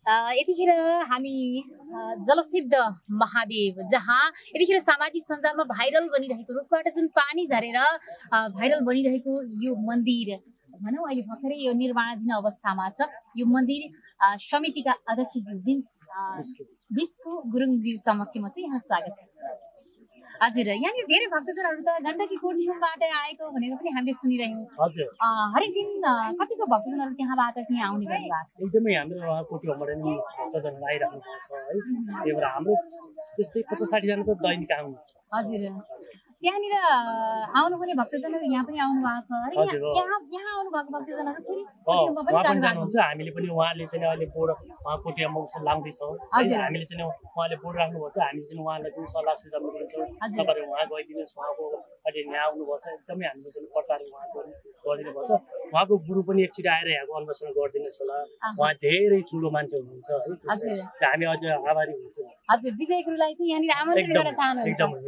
यतिखेर हामी जलसिद्ध महादेव जहाँ यतिखेर सामाजिक सञ्जालमा भाइरल बनिरहेको रुखबाट जुन पानी झरेर भाइरल बनिरहेको यो मन्दिर भनौँ अहिले भर्खरै यो निर्माणाधीन अवस्थामा छ। यो मन्दिर समितिका अध्यक्षज्यू बिस्कु गुरुङज्यू समक्षमा चाहिँ यहाँ स्वागत छ। हजुर, यहाँनिर धेरै भक्तजनहरू त गण्डकी कोटीबाट आएको भनेर पनि हामीले सुनिरहेछौँ। हजुर, हरेक दिन कतिको भक्तजनहरू त्यहाँबाट चाहिँ यहाँ आउने गर्नु भएको छ? एकदमै हाम्रो कोटीबाट नि भक्तजनहरू आइराख्नु भएको छ है। त्यही भएर हाम्रो त्यस्तै 50-60 जना त दैनिक आउनु। हजुर, त्यहाँनिर आउनुपर्ने भक्तजनहरू यहाँ पनि आउनु भएको छ अरे? यहाँ आउनु भएको भक्तजनहरू फेरि कोटीमा पनि जानुहुन्छ। हामीले पनि उहाँले चाहिँ अहिले बोर्ड कोटीमा लाउँदैछौँ। हामीले चाहिँ उहाँले बोर्ड राख्नुभएको छ। हामीले चाहिँ उहाँलाई पनि सल्लाह सुझाव दिन्छौँ। तपाईँहरू उहाँ गइदिनुहोस्, उहाँको अहिले यहाँ आउनुभएको छ, एकदमै हामीले चाहिँ प्रचार उहाँको गरिदिनु भएको छ। उहाँको गुरु पनि एकचोटि आएर यहाँको अन्वेषण गरिदिनुहोस् होला। उहाँ धेरै ठुलो मान्छे हुनुहुन्छ है, हामी अझ आभारी हुन्छौँ। हजुर, विजय गुरुलाई चाहिँ यहाँनिर आमन्त्रण गर्न चाहनुहुन्छ? एकदमै।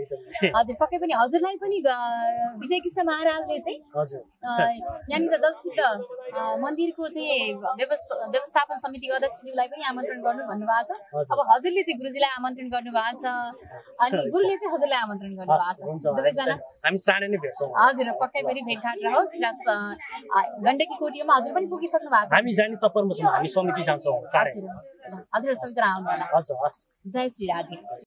हजुर, पक्कै पनि हजुरलाई पनि विजय कृष्ण महाराजले चाहिँ यहाँनिर जलसिद्ध मन्दिरको चाहिँ व्यवस्थापन समितिको अध्यक्षज्यूलाई पनि आमन्त्रण गर्नु भन्नुभएको छ। अब हजुरले चाहिँ गुरुजीलाई आमन्त्रण गर्नुभएको छ अनि गुरुले चाहिँ हजुरलाई आमन्त्रण गर्नुभएको छ। दुवैजना हामी चाँडै नै भेट्छौँ। हजुर, पक्कै पनि भेटघाट रहोस्। गण्डकी कोटीमा हजुर पनि पुगिसक्नु भएको छ? हामी जाने तत्परमा छौँ, हामी समिति जान्छौँ चाँडै। हजुर सबैजना आउनु होला। हस् हस्, जय श्री राधे।